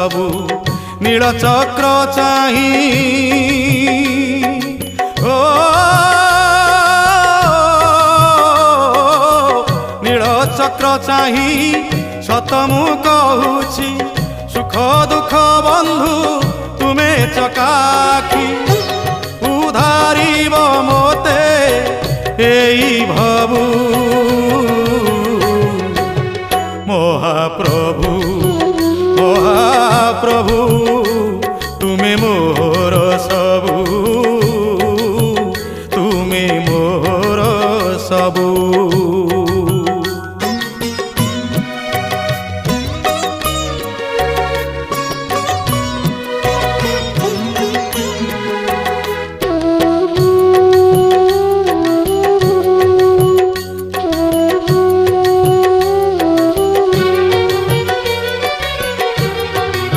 भबु नील चक्र चाही ओ नील चक्र चाही सत मु कहूची सुख दुख बंधु तुमे चकाखी उधारिब मोते एई भबु महाप्रभु महाप्रभु